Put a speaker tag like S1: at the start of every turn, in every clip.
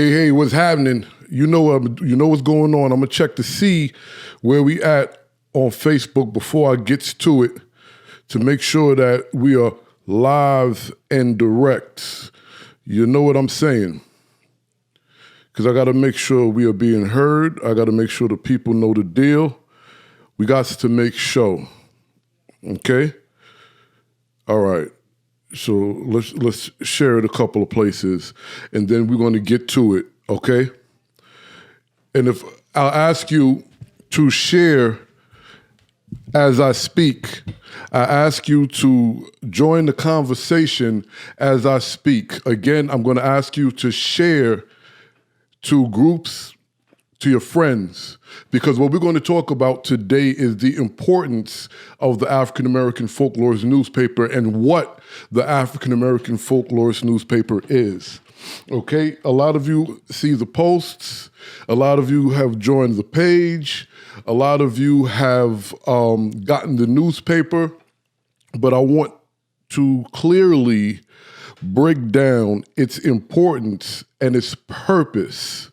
S1: Hey, what's happening? You know what's going on. I'm gonna check to see where we at on Facebook before I gets to it to make sure that we are live and direct. You know what I'm saying? Because I got to make sure we are being heard. I got to make sure the people know the deal. We got to make sure. Okay? All right. So let's share it a couple of places, and then we're going to get to it, okay? And if I'll ask you to share as I speak, I ask you to join the conversation as I speak. Again, I'm going to ask you to share to groups, to your friends, because what we're going to talk about today is the importance of the African American Folklorist Newspaper and what the African American Folklorist Newspaper is. Okay, a lot of you see the posts, a lot of you have joined the page, a lot of you have gotten the newspaper, but I want to clearly break down its importance and its purpose.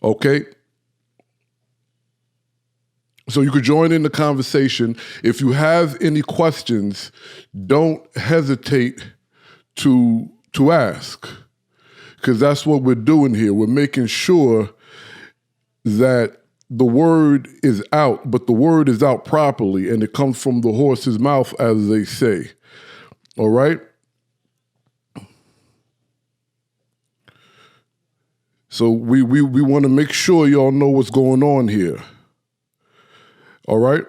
S1: Okay? So you could join in the conversation. If you have any questions, don't hesitate to ask, because that's what we're doing here. We're making sure that the word is out, but the word is out properly, and it comes from the horse's mouth, as they say. All right? So we want to make sure y'all know what's going on here. All right?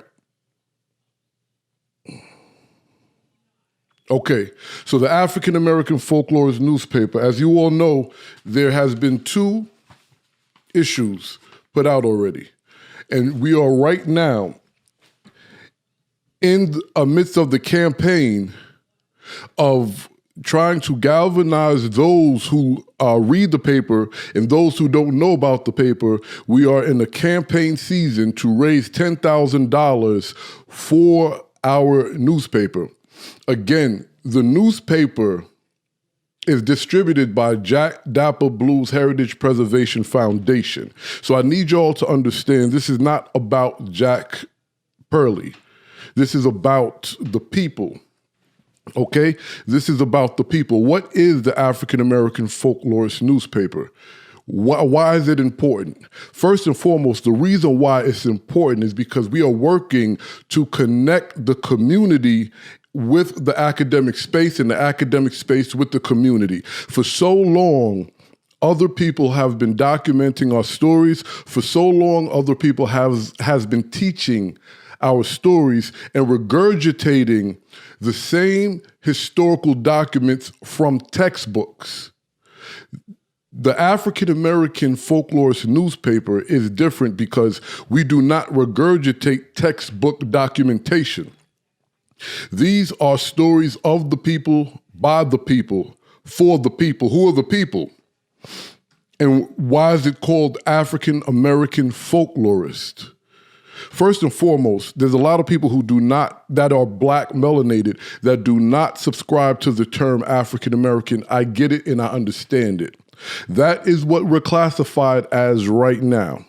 S1: Okay, so the African American Folklorist Newspaper, as you all know, there has been 2 issues put out already. And we are right now in the midst of the campaign of trying to galvanize those who read the paper and those who don't know about the paper. We are in a campaign season to raise $10,000 for our newspaper. Again, the newspaper is distributed by Dapper Blues Heritage Preservation Foundation. So I need y'all to understand this is not about Jack Pearly. This is about the people. Okay? This is about the people. What is the African American Folklorist Newspaper? Why is it important? First and foremost, the reason why it's important is because we are working to connect the community with the academic space and the academic space with the community. For so long, other people have been documenting our stories. For so long, other people has been teaching our stories and regurgitating the same historical documents from textbooks. The African American Folklorist Newspaper is different because we do not regurgitate textbook documentation. These are stories of the people, by the people, for the people. Who are the people? And why is it called African American Folklorist? First and foremost, there's a lot of people that are black melanated, that do not subscribe to the term African American. I get it and I understand it. That is what we're classified as right now.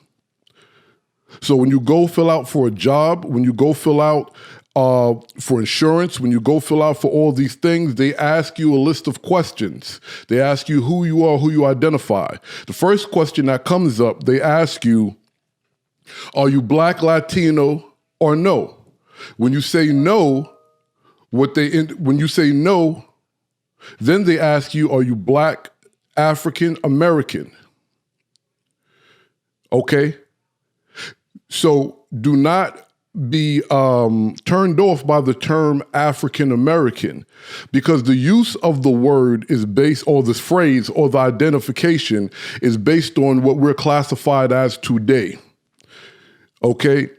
S1: So when you go fill out for a job, when you go fill out for insurance, when you go fill out for all these things, they ask you a list of questions. They ask you who you are, who you identify. The first question that comes up, they ask you, are you black, Latino, or no? When you say no, then they ask you, are you black, African American? Okay? So do not be turned off by the term African American, because the use of the word is based, or this phrase, or the identification is based on what we're classified as today. Okay?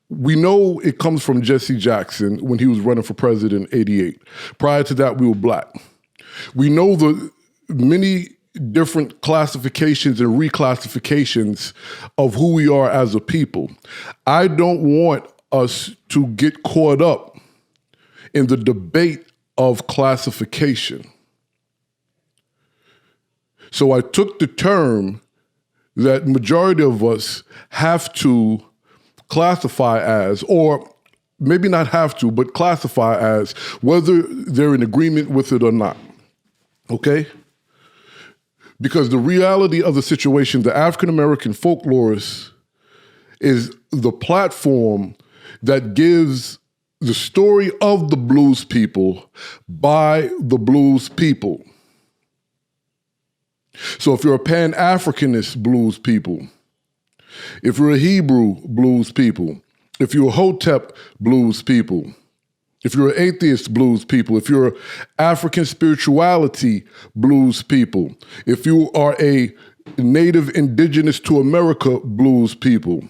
S1: We know it comes from Jesse Jackson when he was running for president in '88. Prior to that, we were black. We know the many different classifications and reclassifications of who we are as a people. I don't want us to get caught up in the debate of classification. So I took the term that majority of us have to classify as, or maybe not have to, but classify as, whether they're in agreement with it or not, okay? Because the reality of the situation, the African American Folklorist is the platform that gives the story of the blues people by the blues people. So if you're a Pan-Africanist blues people, if you're a Hebrew blues people, if you're a Hotep blues people, if you're an atheist blues people, if you're African spirituality blues people, if you are a native indigenous to America blues people,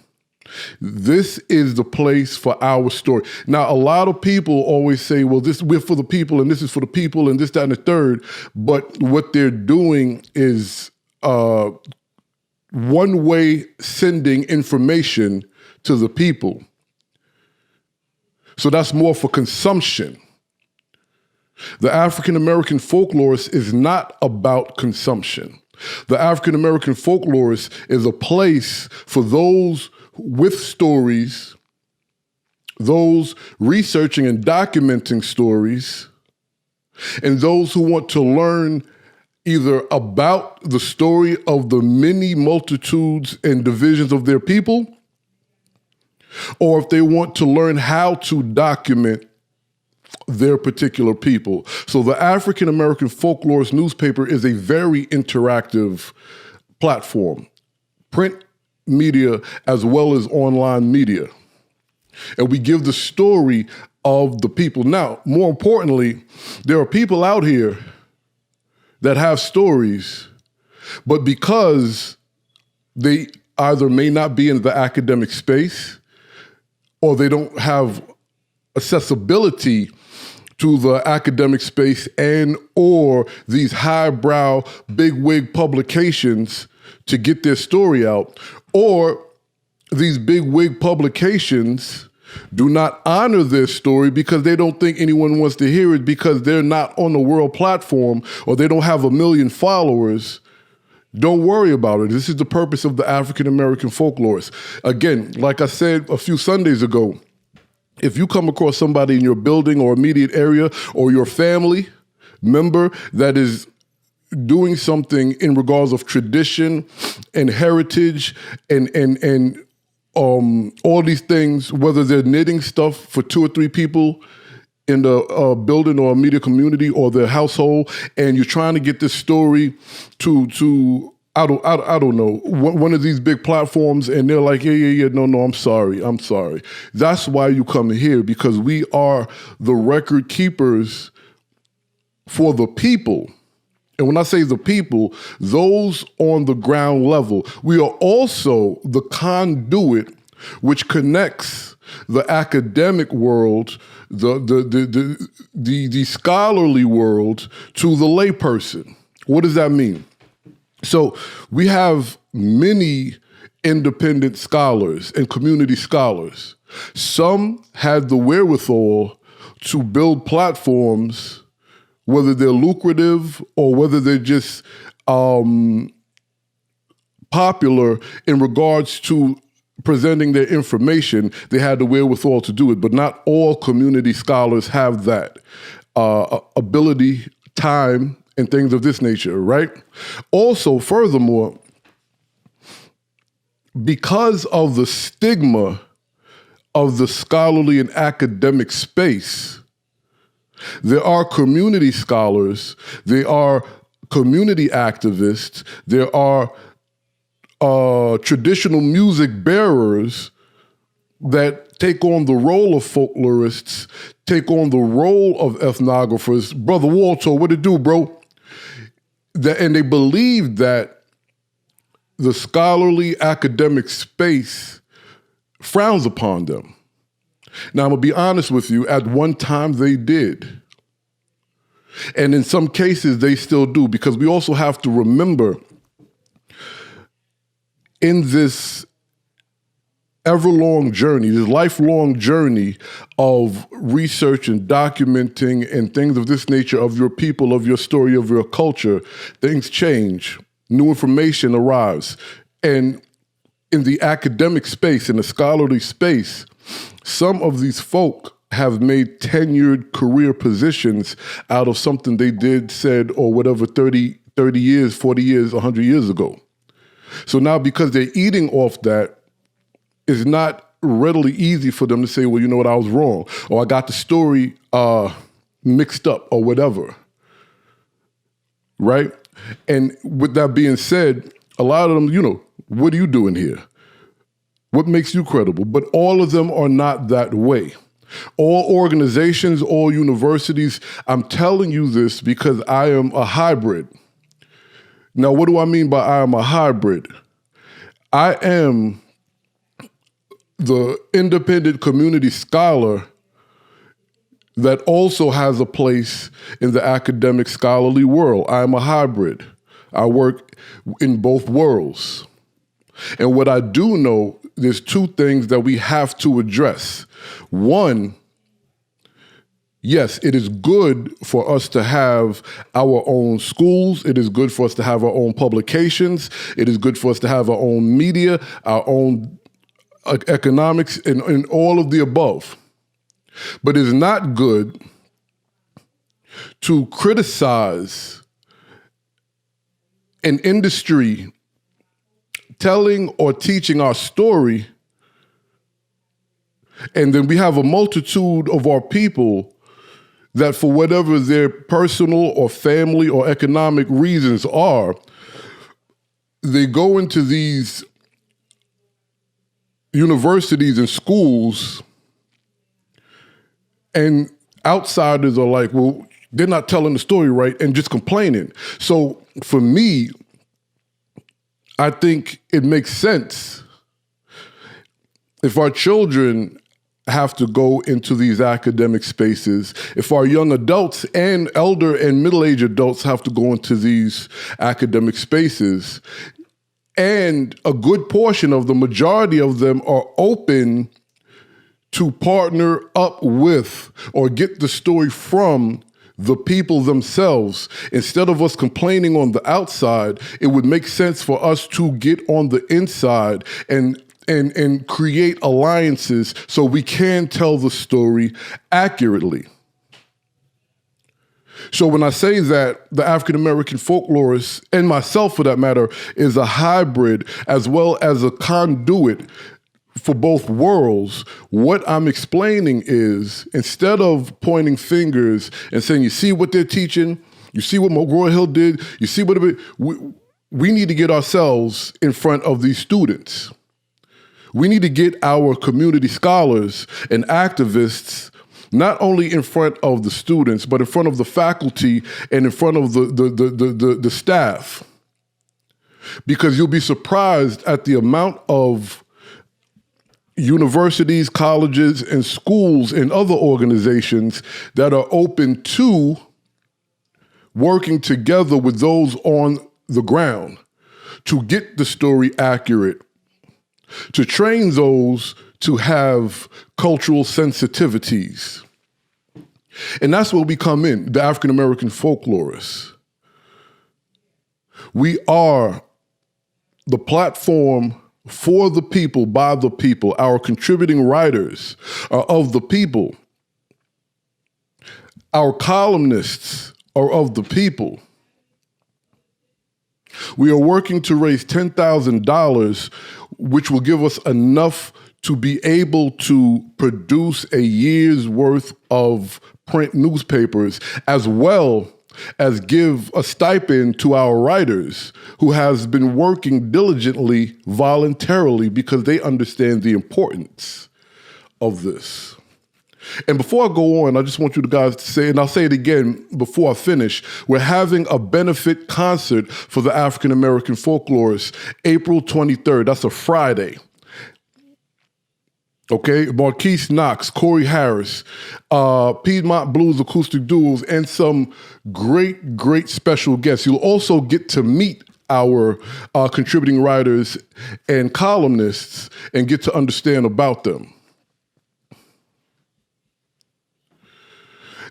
S1: this is the place for our story. Now, a lot of people always say, well, we're for the people and this is for the people and this, that, and the third. But what they're doing is one-way sending information to the people. So that's more for consumption. The African American Folklorist is not about consumption. The African American Folklorist is a place for those with stories, those researching and documenting stories, and those who want to learn either about the story of the many multitudes and divisions of their people, or if they want to learn how to document their particular people. So the African American Folklorist Newspaper is a very interactive platform, print media as well as online media. And we give the story of the people. Now, more importantly, there are people out here that have stories, but because they either may not be in the academic space or they don't have accessibility to the academic space and or these highbrow bigwig publications to get their story out, or these bigwig publications do not honor their story because they don't think anyone wants to hear it because they're not on the world platform or they don't have 1 million followers. Don't worry about it. This is the purpose of the African American Folklorist. Again, like I said a few Sundays ago, if you come across somebody in your building or immediate area or your family member that is doing something in regards of tradition and heritage and all these things, whether they're knitting stuff for 2 or 3 people in the building or immediate community or their household, and you're trying to get this story to I don't know, one of these big platforms, and they're like, yeah, no, I'm sorry. That's why you come here, because we are the record keepers for the people. And when I say the people, those on the ground level. We are also the conduit which connects the academic world, the scholarly world to the layperson. What does that mean? So we have many independent scholars and community scholars. Some had the wherewithal to build platforms, whether they're lucrative or whether they're just popular in regards to presenting their information. They had the wherewithal to do it, but not all community scholars have that ability, time, and things of this nature, right? Also, furthermore, because of the stigma of the scholarly and academic space, there are community scholars, there are community activists, there are traditional music bearers that take on the role of folklorists, take on the role of ethnographers. Brother Walter, what it do, bro? And they believe that the scholarly academic space frowns upon them. Now, I'm going to be honest with you, at one time they did. And in some cases, they still do, because we also have to remember in this everlong journey, this lifelong journey of research and documenting and things of this nature of your people, of your story, of your culture, things change. new information arrives. And in the academic space, in the scholarly space, some of these folk have made tenured career positions out of something they did, said, or whatever 30 years, 40 years, 100 years ago. So now because they're eating off that, it's not readily easy for them to say, well, you know what, I was wrong, or I got the story mixed up, or whatever, right? And with that being said, a lot of them, what are you doing here? What makes you credible? But all of them are not that way. All organizations, all universities, I'm telling you this because I am a hybrid. Now, what do I mean by I am a hybrid? I am the independent community scholar that also has a place in the academic scholarly world. I am a hybrid. I work in both worlds. And what I do know, there's two things that we have to address. One, yes, it is good for us to have our own schools. It is good for us to have our own publications. It is good for us to have our own media, our own economics, and all of the above. But it's not good to criticize an industry telling or teaching our story, and then we have a multitude of our people that for whatever their personal or family or economic reasons are, they go into these universities and schools, and outsiders are like, well, they're not telling the story right, and just complaining. So for me, I think it makes sense if our children have to go into these academic spaces, if our young adults and elder and middle-aged adults have to go into these academic spaces, and a good portion of the majority of them are open to partner up with or get the story from the people themselves. Instead of us complaining on the outside, it would make sense for us to get on the inside and create alliances so we can tell the story accurately. So when I say that the African American folklorist, and myself for that matter, is a hybrid as well as a conduit for both worlds, what I'm explaining is, instead of pointing fingers and saying, you see what they're teaching, you see what McGraw-Hill did, you see what we need to get ourselves in front of these students. We need to get our community scholars and activists not only in front of the students, but in front of the faculty and in front of the staff. Because you'll be surprised at the amount of universities, colleges, and schools and other organizations that are open to working together with those on the ground to get the story accurate, to train those to have cultural sensitivities. And that's where we come in, the African American folklorists. We are the platform for the people, by the people. Our contributing writers are of the people. Our columnists are of the people. We are working to raise $10,000, which will give us enough to be able to produce a year's worth of print newspapers, as well as give a stipend to our writers who has been working diligently, voluntarily, because they understand the importance of this. And before I go on, I just want you guys to say, and I'll say it again before I finish, we're having a benefit concert for the African American folklorists, April 23rd. That's a Friday. Okay, Marquise Knox, Corey Harris, Piedmont Blues acoustic duos, and some great, great special guests. You'll also get to meet our contributing writers and columnists and get to understand about them.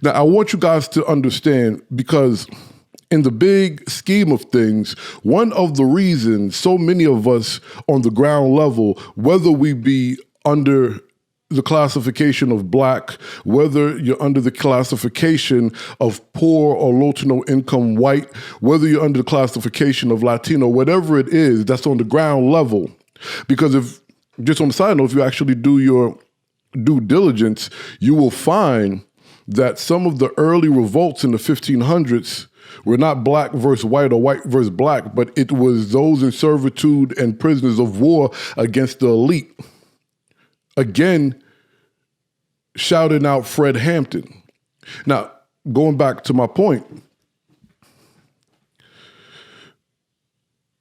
S1: Now, I want you guys to understand, because in the big scheme of things, one of the reasons so many of us on the ground level, whether we be under the classification of black, whether you're under the classification of poor or low to no income white, whether you're under the classification of Latino, whatever it is, that's on the ground level. Because if, just on the side note, if you actually do your due diligence, you will find that some of the early revolts in the 1500s were not black versus white or white versus black, but it was those in servitude and prisoners of war against the elite. Again, shouting out Fred Hampton. Now, going back to my point,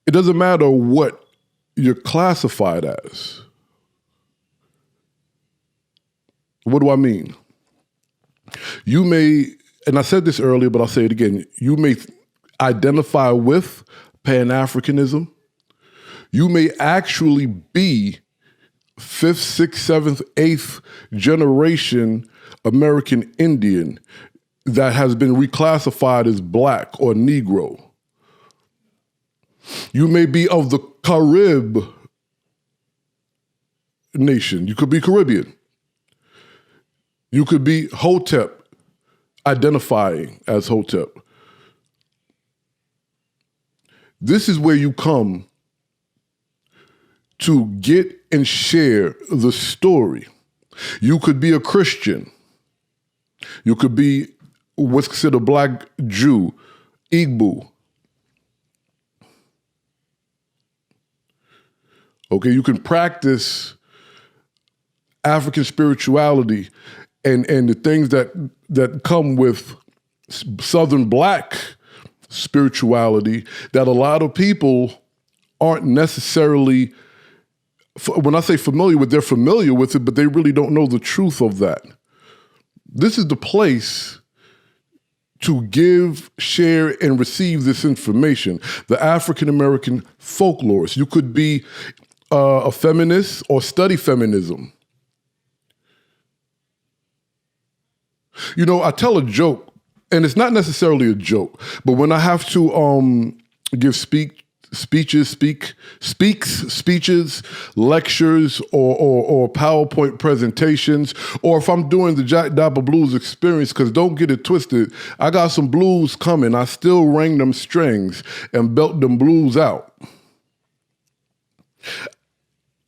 S1: it doesn't matter what you're classified as. What do I mean? You may, and I said this earlier, but I'll say it again, you may identify with Pan-Africanism. You may actually be 5th, 6th, 7th, 8th generation American Indian that has been reclassified as black or Negro. You may be of the Carib nation. You could be Caribbean. You could be Hotep, identifying as Hotep. This is where you come to get and share the story. You could be a Christian. You could be what's considered a black Jew, Igbo. Okay, you can practice African spirituality and the things that come with Southern black spirituality that a lot of people aren't necessarily, when I say familiar with, they're familiar with it, but they really don't know the truth of that. This is the place to give, share, and receive this information. The African American Folklorist. You could be a feminist or study feminism. You know, I tell a joke, and it's not necessarily a joke, but when I have to give speeches, lectures, or PowerPoint presentations, or if I'm doing the Jack Dapper Blues experience, because don't get it twisted, I got some blues coming. I still ring them strings and belt them blues out.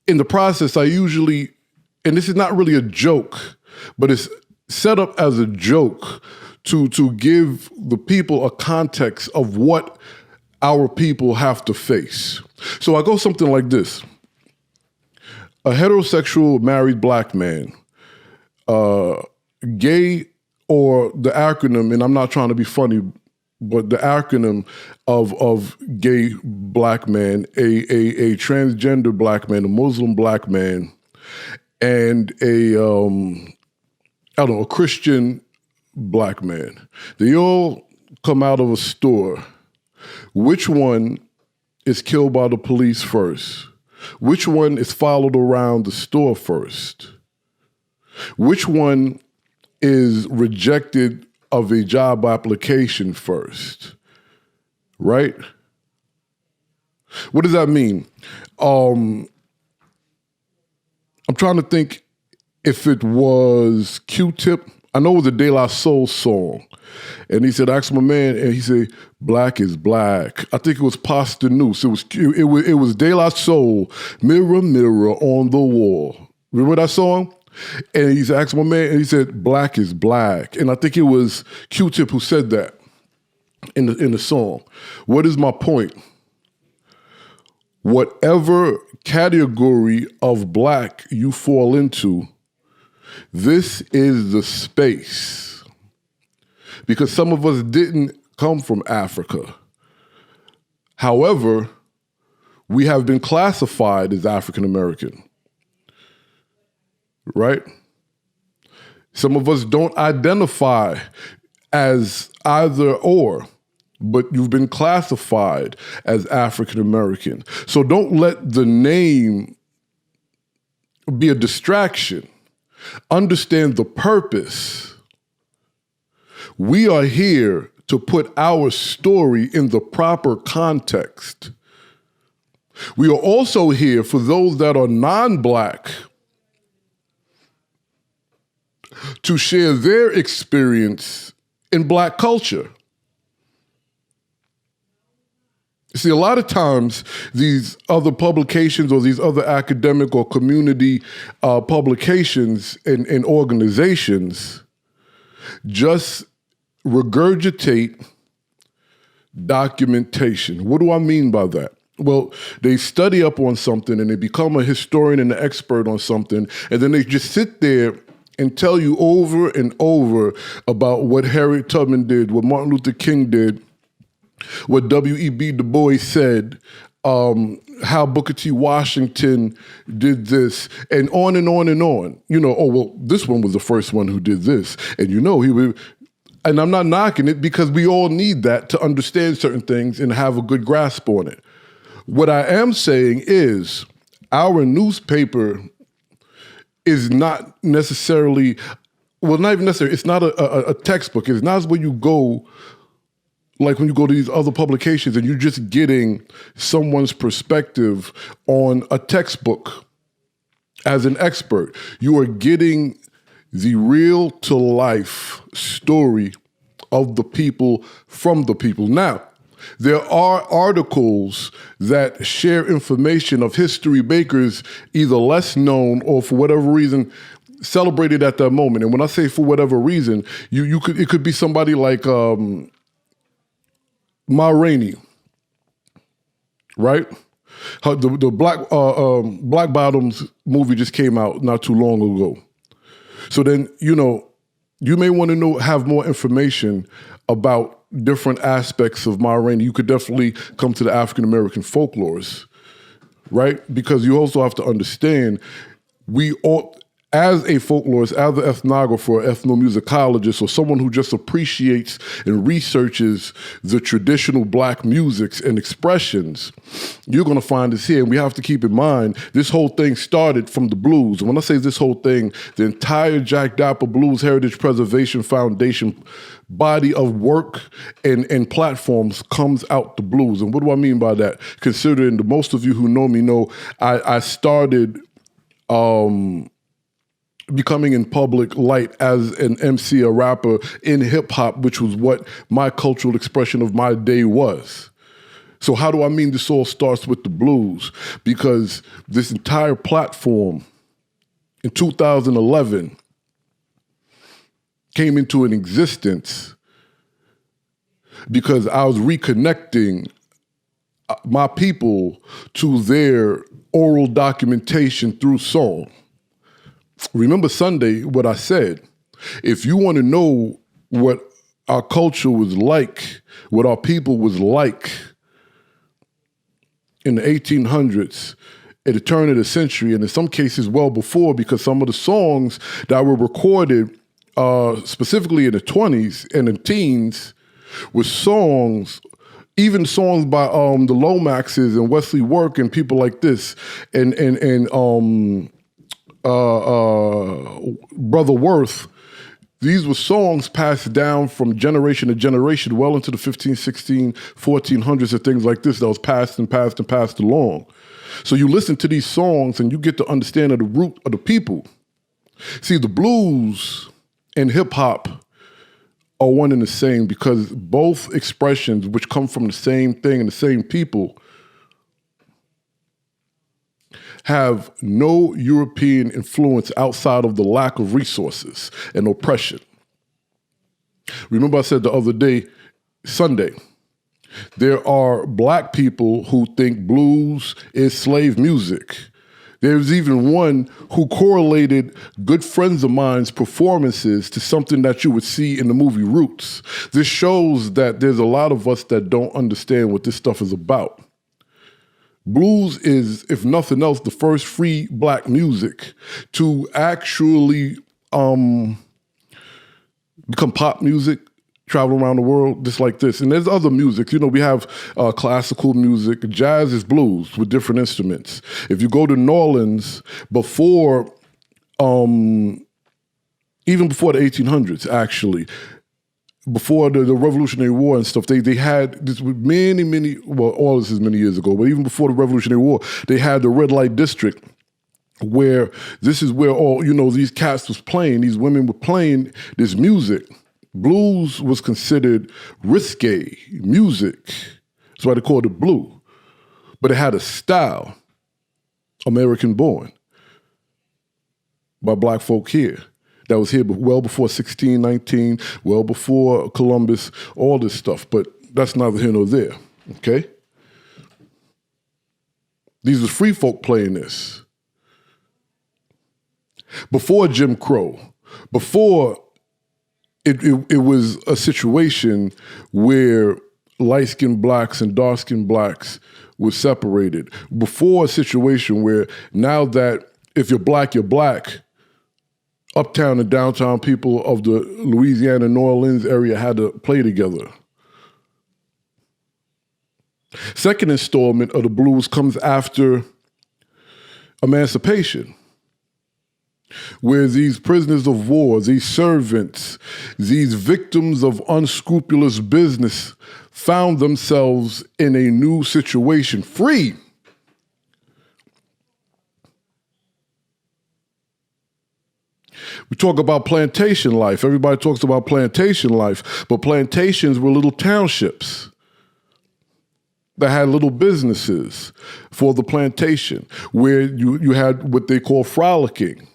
S1: In the process, I usually, and this is not really a joke, but it's set up as a joke to give the people a context of what our people have to face. So I go something like this. A heterosexual married black man, gay, or the acronym, and I'm not trying to be funny, but the acronym of gay black man, a transgender black man, a Muslim black man, and a Christian black man. They all come out of a store. Which one is killed by the police first? Which one is followed around the store first? Which one is rejected of a job application first? Right? What does that mean? I'm trying to think if it was Q-Tip. I know it was a De La Soul song. And he said, ask my man, and he said, black is black. I think it was Pasta Noose. It was De La Soul, Mirror, Mirror on the Wall. Remember that song? And he asked my man, and he said, black is black. And I think it was Q-Tip who said that in the song. What is my point? Whatever category of black you fall into, this is the space. Because some of us didn't come from Africa. However, we have been classified as African American. Right? Some of us don't identify as either or, but you've been classified as African American. So don't let the name be a distraction. Understand the purpose. We are here to put our story in the proper context. We are also here for those that are non-Black to share their experience in Black culture. See, a lot of times these other publications or these other academic or community publications and organizations just regurgitate documentation. What do I mean by that? Well, they study up on something and they become a historian and an expert on something, and then they just sit there and tell you over and over about what Harriet Tubman did, what Martin Luther King did, what W.E.B. Du Bois said, how Booker T. Washington did this, and on and on and on. Oh, well, this one was the first one who did this. And he would, and I'm not knocking it because we all need that to understand certain things and have a good grasp on it. What I am saying is our newspaper is not necessarily, well, not even necessarily, it's not a textbook. It's not where you go, like when you go to these other publications and you're just getting someone's perspective on a textbook as an expert. You are getting the real to life story of the people from the people. Now, there are articles that share information of history makers either less known or for whatever reason celebrated at that moment. And when I say for whatever reason, it could be somebody like Ma Rainey, right? The Black Bottoms movie just came out not too long ago. So then, you may want to have more information about different aspects of Ma Rainey. You could definitely come to the African American Folklorist, right? Because you also have to understand, we all, as a folklorist, as an ethnographer, ethnomusicologist, or someone who just appreciates and researches the traditional Black musics and expressions, you're going to find this here. And we have to keep in mind, this whole thing started from the blues. And when I say this whole thing, the entire Jack Dapper Blues Heritage Preservation Foundation body of work and platforms comes out the blues. And what do I mean by that? Considering the most of you who know me know, I started becoming in public light as an MC, a rapper in hip hop, which was what my cultural expression of my day was. So how do I mean this all starts with the blues? Because this entire platform in 2011 came into an existence because I was reconnecting my people to their oral documentation through song. Remember Sunday, what I said. If you want to know what our culture was like, what our people was like in the 1800s, at the turn of the century, and in some cases well before, because some of the songs that were recorded specifically in the 20s and the teens were songs, even songs by the Lomaxes and Wesley Work and people like this, and Brother Worth. These were songs passed down from generation to generation well into the 15, 16, 1400s and things like this that was passed and passed and passed along. So you listen to these songs and you get to understand the root of the people. See, the blues and hip hop are one and the same because both expressions, which come from the same thing and the same people, have no European influence outside of the lack of resources and oppression. Remember I said the other day, Sunday, there are Black people who think blues is slave music. There's even one who correlated good friends of mine's performances to something that you would see in the movie Roots. This shows that there's a lot of us that don't understand what this stuff is about. Blues is, if nothing else, the first free Black music to actually become pop music, travel around the world just like this. And there's other music. We have classical music. Jazz is blues with different instruments. If you go to New Orleans before, even before the 1800s, actually, before the Revolutionary War and stuff, they had this many, well, all this is many years ago, but even before the Revolutionary War, they had the red light district where this is where all, these cats was playing, these women were playing this music. Blues was considered risque music. That's why they called it blue. But it had a style, American born, by black folk here. That was here well before 1619, well before Columbus, all this stuff. But that's neither here nor there, okay? These are free folk playing this. Before Jim Crow, before it was a situation where light-skinned blacks and dark-skinned blacks were separated. Before a situation where now that if you're black, uptown and downtown people of the Louisiana, New Orleans area had to play together. Second installment of the blues comes after emancipation, where these prisoners of war, these servants, these victims of unscrupulous business found themselves in a new situation, free. We talk about plantation life. Everybody talks about plantation life, but plantations were little townships that had little businesses for the plantation, where you had what they call frolicking.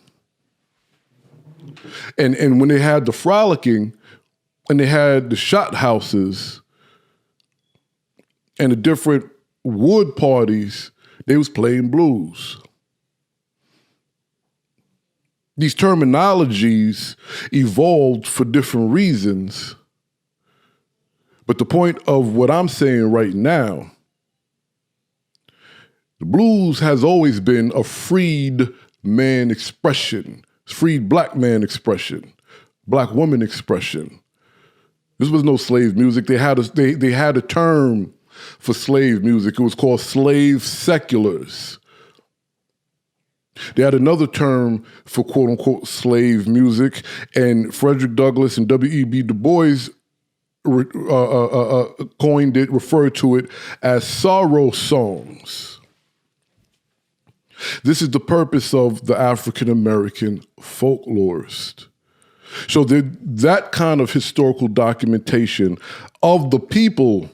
S1: And when they had the frolicking and they had the shot houses and the different wood parties, they was playing blues. These terminologies evolved for different reasons. But the point of what I'm saying right now, the blues has always been a freed man expression, freed black man expression, black woman expression. This was no slave music. They had a term for slave music. It was called slave seculars. They had another term for quote unquote slave music, and Frederick Douglass and W.E.B. Du Bois coined it, referred to it as sorrow songs. This is the purpose of the African American folklorist. So that kind of historical documentation of the people,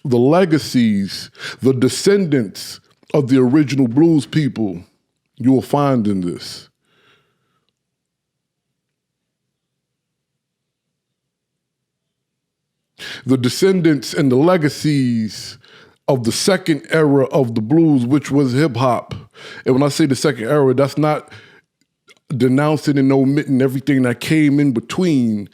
S1: the legacies, the descendants of the original blues people, you will find in this. The descendants and the legacies of the second era of the blues, which was hip hop. And when I say the second era, that's not denouncing and omitting everything that came in between,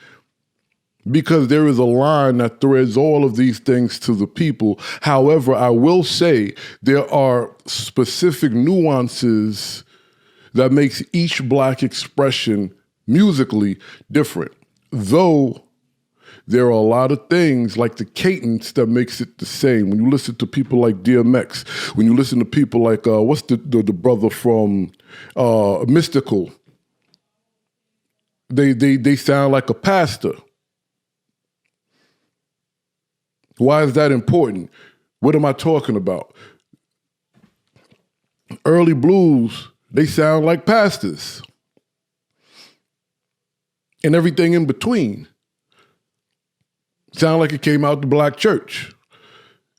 S1: because there is a line that threads all of these things to the people. However, I will say there are specific nuances that makes each black expression musically different, though there are a lot of things like the cadence that makes it the same. When you listen to people like DMX, when you listen to people like, what's the brother from Mystical, they sound like a pastor. Why is that important? What am I talking about? Early blues, they sound like pastors. And everything in between. Sound like it came out the black church.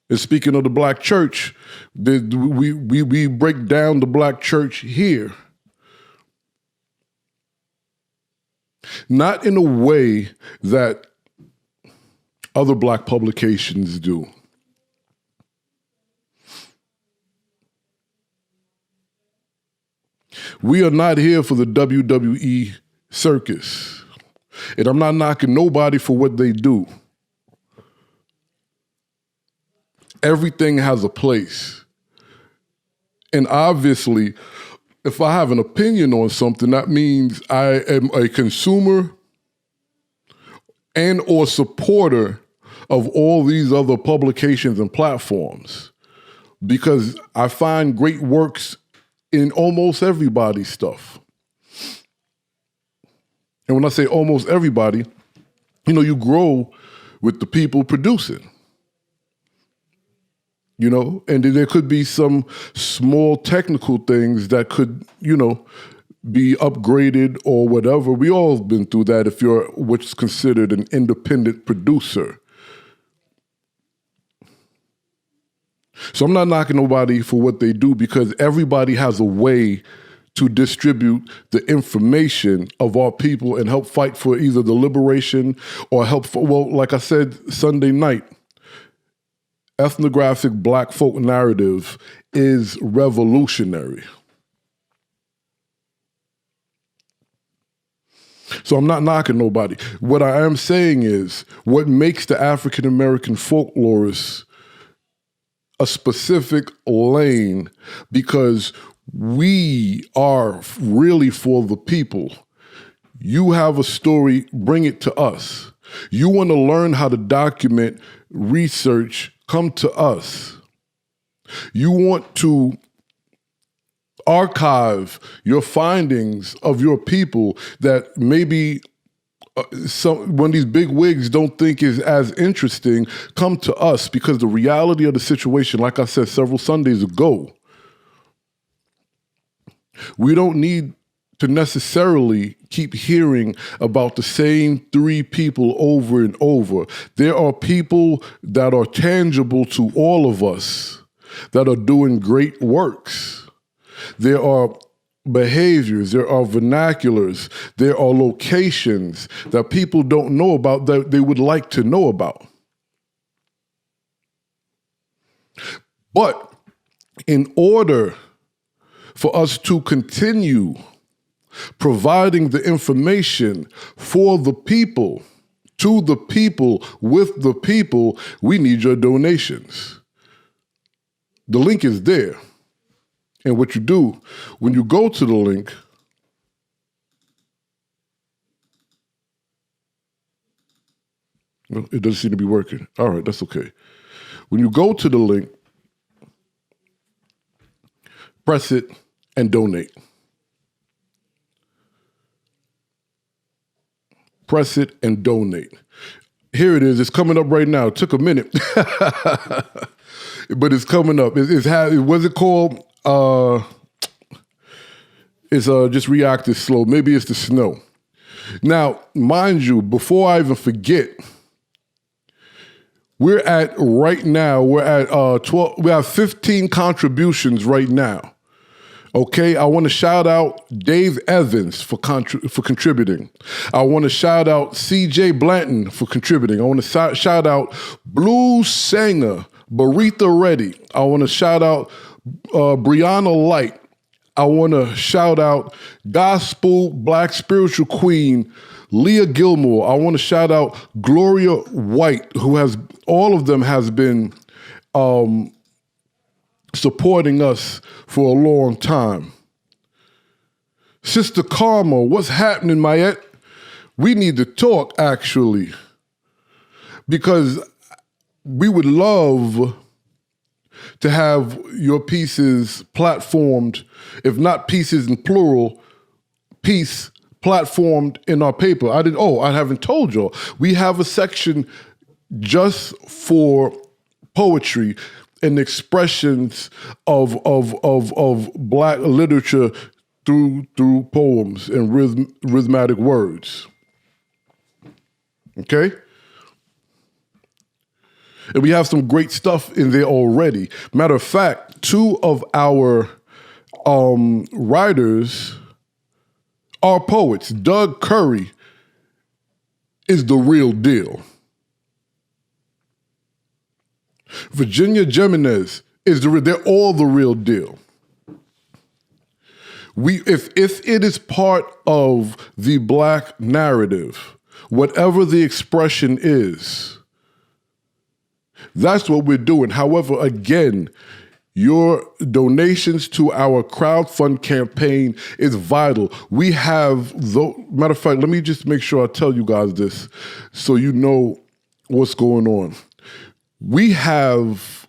S1: And speaking of the black church, we break down the black church here. Not in a way that other black publications do. We are not here for the WWE circus. And I'm not knocking nobody for what they do. Everything has a place. And obviously, if I have an opinion on something, that means I am a consumer and or supporter of all these other publications and platforms, because I find great works in almost everybody's stuff. And when I say almost everybody, You grow with the people producing. And then there could be some small technical things that could, be upgraded or whatever. We all have been through that if you're what's considered an independent producer. So I'm not knocking nobody for what they do, because everybody has a way to distribute the information of our people and help fight for either the liberation or help for, well, like I said Sunday night, ethnographic Black folk narrative is revolutionary. So I'm not knocking nobody. What I am saying is, what makes the African American folklorists a specific lane, because we are really for the people. You have a story, bring it to us. You want to learn how to document, research, come to us. You want to archive your findings of your people that maybe when these big wigs don't think is as interesting, come to us, because the reality of the situation, like I said several Sundays ago, we don't need to necessarily keep hearing about the same three people over and over. There are people that are tangible to all of us that are doing great works. There are behaviors, there are vernaculars, there are locations that people don't know about that they would like to know about. But in order for us to continue providing the information for the people, to the people, with the people, we need your donations. The link is there. And what you do, when you go to the link, well, it doesn't seem to be working. All right, that's okay. When you go to the link, press it and donate. Press it and donate. Here it is. It's coming up right now. It took a minute, but it's coming up. What's it called? It's just reactive slow. Maybe it's the snow. Now, mind you, before I even forget, we're at 12. We have 15 contributions right now. Okay, I want to shout out Dave Evans for contributing. I want to shout out C.J. Blanton for contributing. I want to shout out Blue Sanger, Baritha Reddy. I want to shout out Brianna Light. I want to shout out Gospel Black Spiritual Queen Leah Gilmore. I want to shout out Gloria White, all of them has been supporting us for a long time. Sister Karma, what's happening, Mayette? We need to talk, actually, because we would love to have your pieces platformed, if not pieces in plural, piece platformed in our paper. I haven't told y'all. We have a section just for poetry and expressions of Black literature through poems and rhythmatic words. Okay? And we have some great stuff in there already. Matter of fact, two of our writers are poets. Doug Curry is the real deal. Virginia Jimenez they're all the real deal. If it is part of the Black narrative, whatever the expression is, that's what we're doing. However, again, your donations to our crowdfund campaign is vital. We have, matter of fact, let me just make sure I tell you guys this so you know what's going on. We have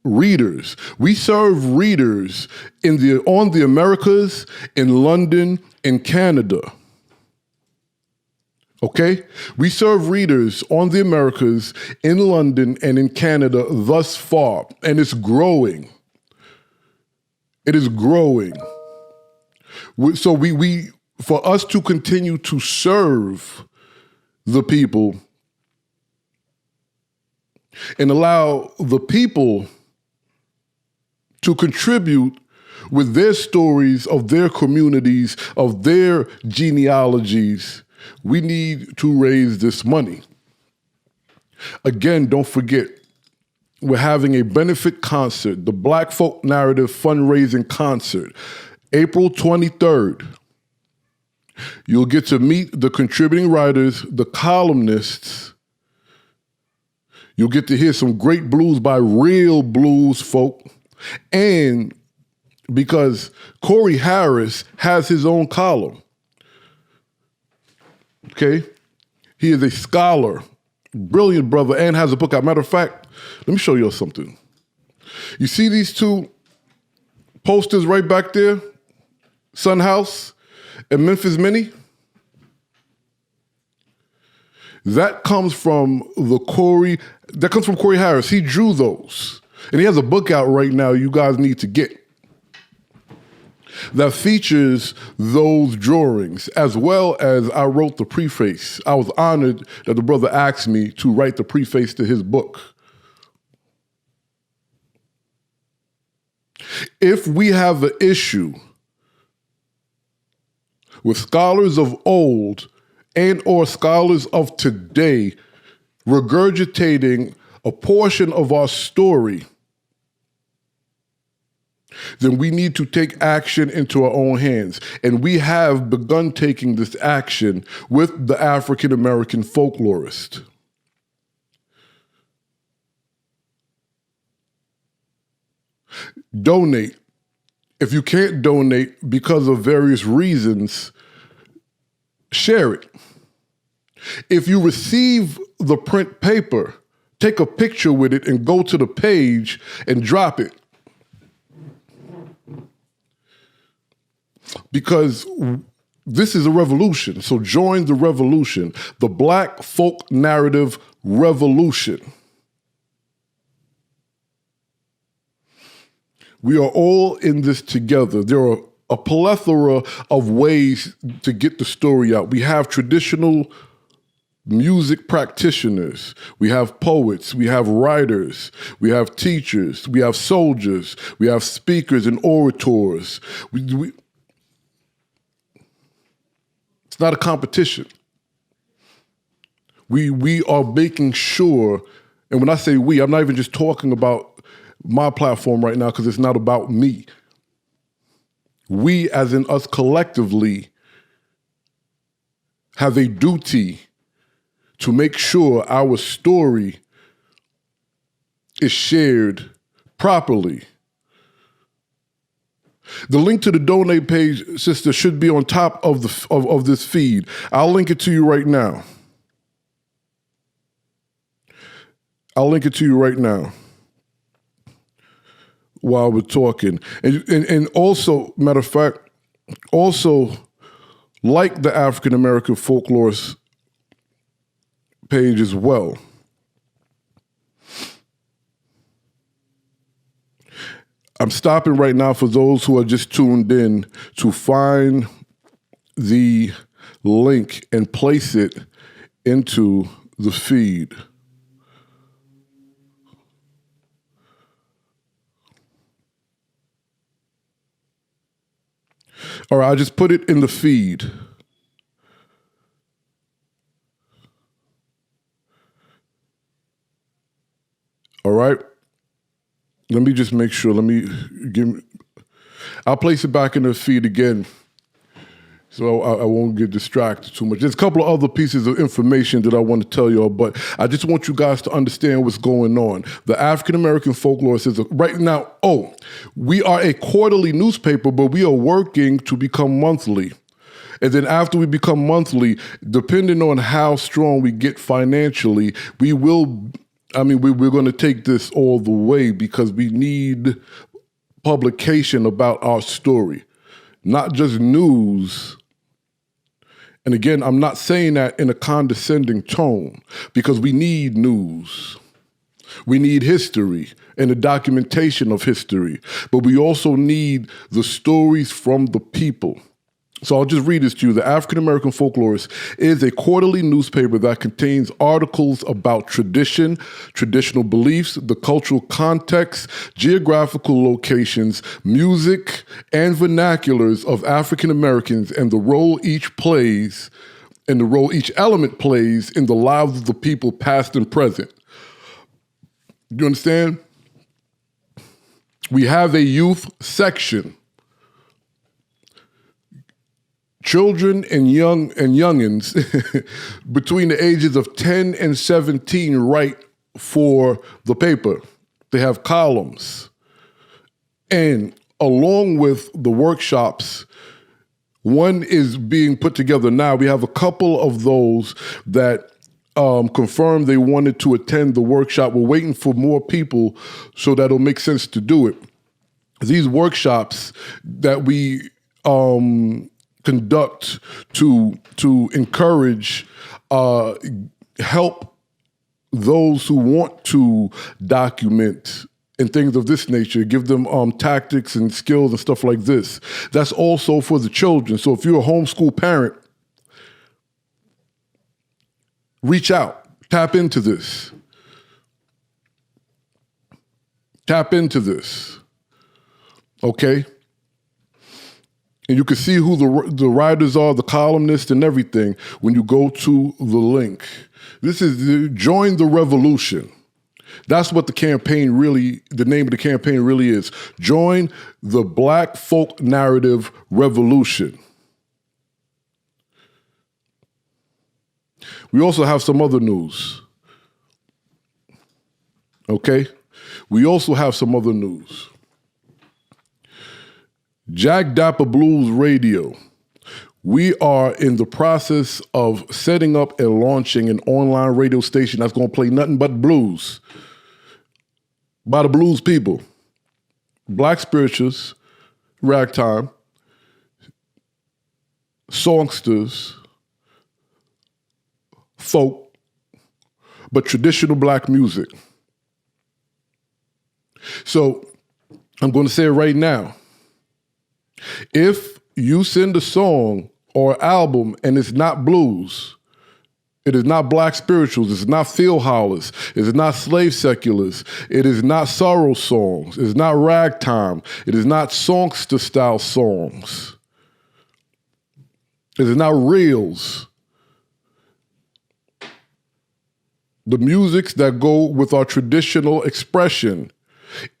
S1: readers. We serve readers on the Americas, in London, in Canada. Okay? We serve readers on the Americas, in London, and in Canada thus far, and it's growing. It is growing. So we for us to continue to serve the people and allow the people to contribute with their stories of their communities, of their genealogies, we need to raise this money. Again, don't forget, we're having a benefit concert, the Black Folk Narrative Fundraising Concert, April 23rd. You'll get to meet the contributing writers, the columnists. You'll get to hear some great blues by real blues folk. And because Corey Harris has his own column, okay? He is a scholar, brilliant brother, and has a book out. Matter of fact, let me show you something. You see these two posters right back there? Sun House and Memphis Minnie? That comes from Corey Harris. He drew those. And he has a book out right now you guys need to get that features those drawings, as well as I wrote the preface. I was honored that the brother asked me to write the preface to his book. If we have an issue with scholars of old and or scholars of today regurgitating a portion of our story, then we need to take action into our own hands. And we have begun taking this action with the African American Folklorist. Donate. If you can't donate because of various reasons, share it. If you receive the print paper, take a picture with it and go to the page and drop it. Because this is a revolution. So join the revolution, the Black Folk Narrative Revolution. We are all in this together. There are a plethora of ways to get the story out. We have traditional music practitioners, we have poets, we have writers, we have teachers, we have soldiers, we have speakers and orators. It's not a competition. We are making sure, and when I say we, I'm not even just talking about my platform right now because it's not about me. We, as in us collectively, have a duty to make sure our story is shared properly. The link to the donate page, sister, should be on top of this feed. I'll link it to you right now. While we're talking. And also, matter of fact, also like the African American Folklorist page as well. I'm stopping right now for those who are just tuned in to find the link and place it into the feed. All right, I just put it in the feed. All right. Let me just make sure. I'll place it back in the feed again so I won't get distracted too much. There's a couple of other pieces of information that I want to tell y'all, but I just want you guys to understand what's going on. The African American Folklorist is right now, we are a quarterly newspaper, but we are working to become monthly. And then after we become monthly, depending on how strong we get financially, we're going to take this all the way because we need publication about our story, not just news And again, I'm not saying that in a condescending tone because we need news. We need history and the documentation of history, but we also need the stories from the people. So I'll just read this to you. The African American Folklorist is a quarterly newspaper that contains articles about tradition, traditional beliefs, the cultural context, geographical locations, music, and vernaculars of African Americans and the role each plays and the role each element plays in the lives of the people past and present. You understand? We have a youth section. Children and youngins between the ages of 10 and 17 write for the paper. They have columns. And along with the workshops, one is being put together now. We have a couple of those that confirmed they wanted to attend the workshop. We're waiting for more people so that it'll make sense to do it. These workshops that we conduct to encourage, help those who want to document and things of this nature, give them tactics and skills and stuff like this. That's also for the children. So if you're a homeschool parent, reach out, tap into this. Tap into this, okay? And you can see who the writers are, the columnists and everything when you go to the link. This is Join the Revolution. That's what the campaign really, the name of the campaign really is. Join the Black Folk Narrative Revolution. We also have some other news. Okay? We also have some other news. Jack Dapper Blues Radio. We are in the process of setting up and launching an online radio station that's going to play nothing but blues by the blues people. Black spirituals, ragtime, songsters, folk, but traditional black music. So I'm going to say it right now. If you send a song or album and it's not blues, it is not black spirituals, it's not field hollers, it is not slave seculars, it is not sorrow songs, it is not ragtime, it is not songster style songs, it is not reels. The musics that go with our traditional expression,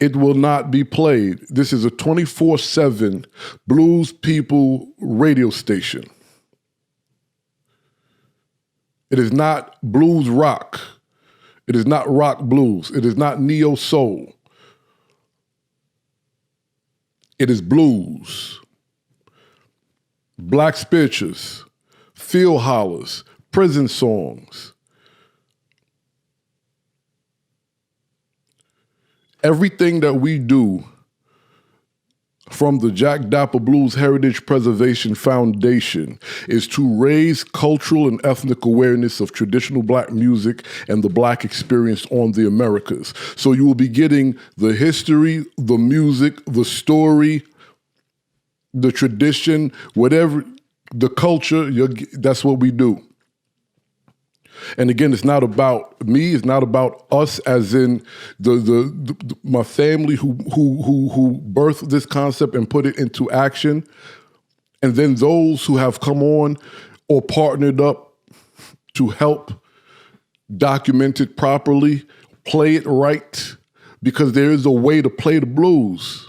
S1: it will not be played. This is a 24/7 blues people radio station. It is not blues rock. It is not rock blues. It is not neo soul. It is blues, black spirituals, field hollers, prison songs. Everything that we do from the Jack Dapper Blues Heritage Preservation Foundation is to raise cultural and ethnic awareness of traditional black music and the black experience on the Americas. So you will be getting the history, the music, the story, the tradition, whatever, the culture, that's what we do. And again, it's not about me. It's not about us, as in my family who birthed this concept and put it into action, and then those who have come on or partnered up to help document it properly, play it right, because there is a way to play the blues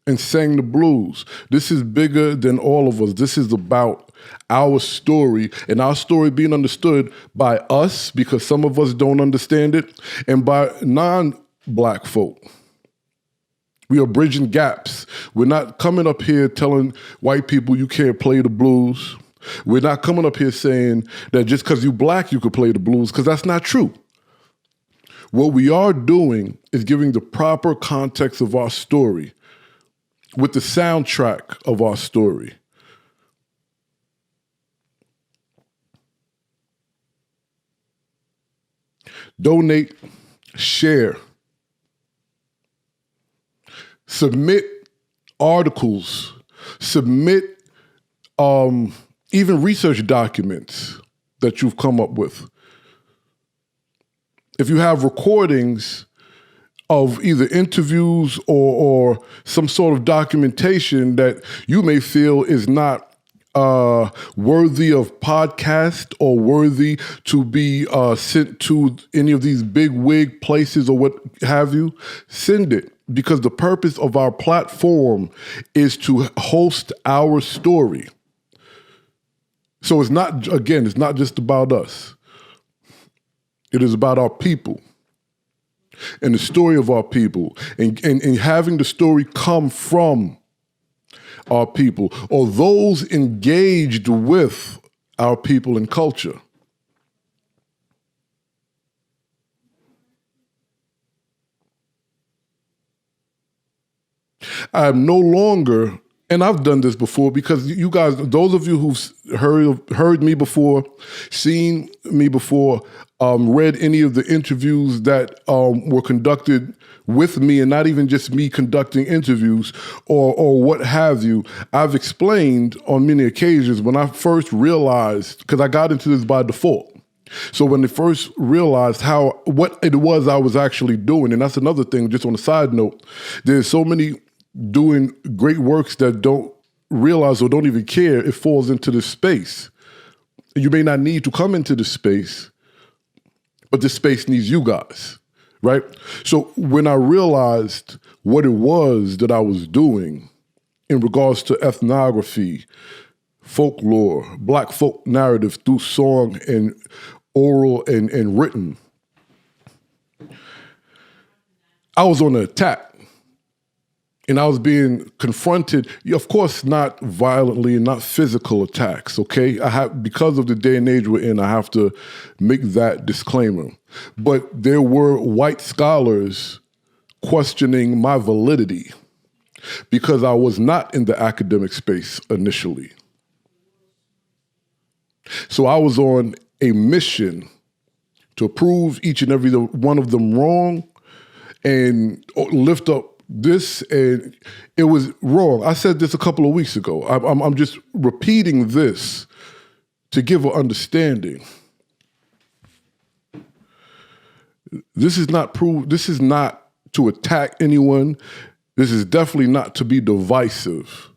S1: and sing the blues. This is bigger than all of us. This is about our story, and our story being understood by us, because some of us don't understand it, and by non-black folk. We are bridging gaps. We're not coming up here telling white people you can't play the blues. We're not coming up here saying that just because you black you could play the blues, because that's not true. What we are doing is giving the proper context of our story with the soundtrack of our story. donate, share, submit articles, submit even research documents that you've come up with. If you have recordings of either interviews or some sort of documentation that you may feel is not worthy of podcast or worthy to be sent to any of these big wig places or what have you, send it. Because the purpose of our platform is to host our story. So it's not just about us. It is about our people and the story of our people and having the story come from our people or those engaged with our people and culture. I am no longer, and I've done this before because you guys, those of you who've heard me before, seen me before, read any of the interviews that were conducted with me, and not even just me conducting interviews or what have you, I've explained on many occasions when I first realized, because I got into this by default. So when they first realized what it was I was actually doing, and that's another thing, just on a side note, there's so many doing great works that don't realize or don't even care it falls into this space. You may not need to come into this space, but this space needs you guys, right? So when I realized what it was that I was doing in regards to ethnography, folklore, Black folk narrative through song and oral and written, I was on the attack. And I was being confronted, of course, not violently and not physical attacks, okay? Because of the day and age we're in, I have to make that disclaimer. But there were white scholars questioning my validity because I was not in the academic space initially. So I was on a mission to prove each and every one of them wrong and lift up this, and it was wrong. I said this a couple of weeks ago. I'm just repeating this to give an understanding. This is not to attack anyone. This is definitely not to be divisive.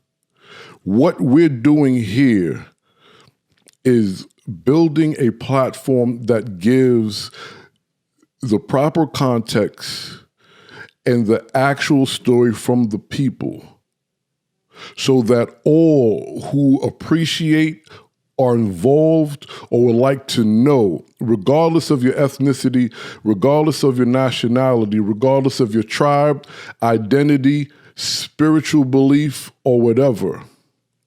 S1: What we're doing here is building a platform that gives the proper context and the actual story from the people so that all who appreciate, are involved, or would like to know, regardless of your ethnicity, regardless of your nationality, regardless of your tribe, identity, spiritual belief, or whatever,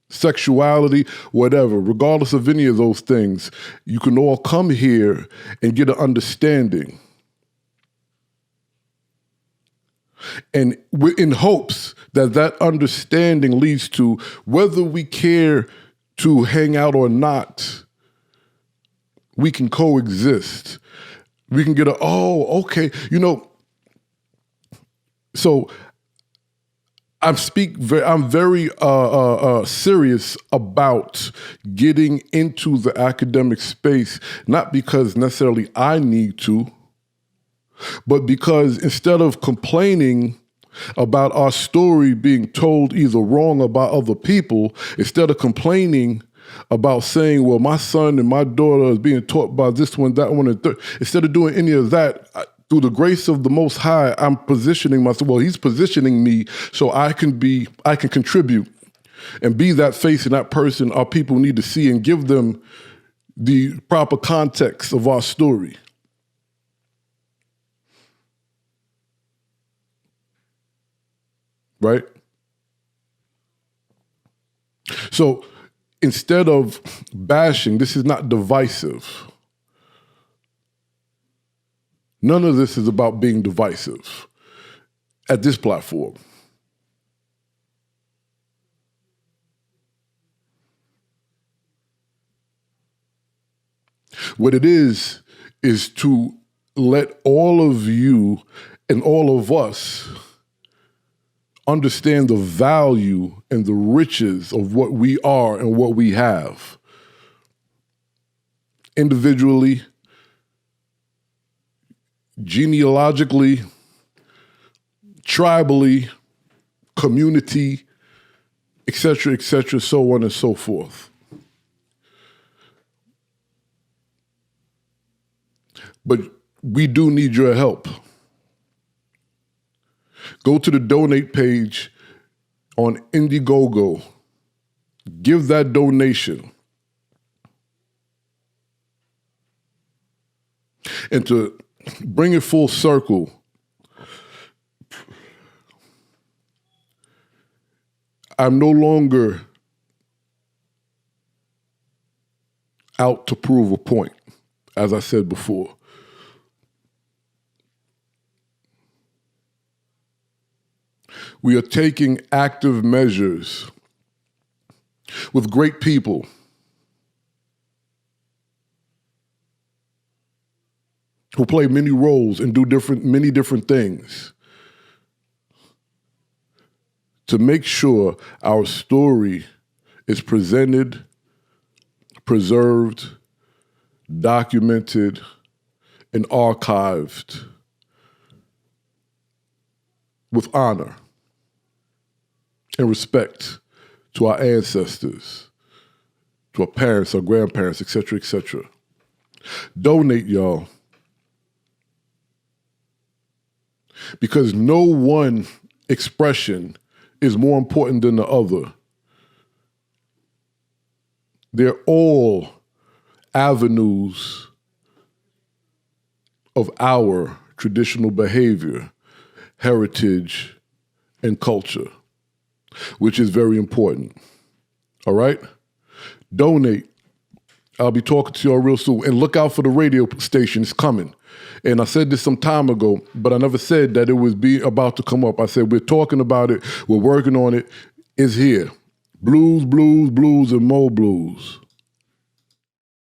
S1: sexuality, whatever, regardless of any of those things, you can all come here and get an understanding. And we're in hopes that understanding leads to whether we care to hang out or not, we can coexist. We can get okay. So I'm very serious about getting into the academic space, not because necessarily I need to, but because instead of complaining about our story being told either wrong about other people, instead of complaining about saying, well, my son and my daughter is being taught by this one, that one, and third, instead of doing any of that, through the grace of the Most High, I'm positioning myself, well, he's positioning me so I can contribute and be that face and that person our people need to see and give them the proper context of our story. Right? So instead of bashing, this is not divisive. None of this is about being divisive at this platform. What it is to let all of you and all of us understand the value and the riches of what we are and what we have. Individually, genealogically, tribally, community, et cetera, so on and so forth. But we do need your help. Go to the donate page on Indiegogo. Give that donation. And to bring it full circle, I'm no longer out to prove a point, as I said before. We are taking active measures with great people who play many roles and do many different things to make sure our story is presented, preserved, documented, and archived with honor and respect to our ancestors, to our parents, our grandparents, et cetera, et cetera. Donate, y'all. Because no one expression is more important than the other. They're all avenues of our traditional behavior, heritage, and culture, which is very important. All right? Donate. I'll be talking to y'all real soon. And look out for the radio station. It's coming. And I said this some time ago, but I never said that it was about to come up. I said, we're talking about it. We're working on it. It's here. Blues, blues, blues, and more blues.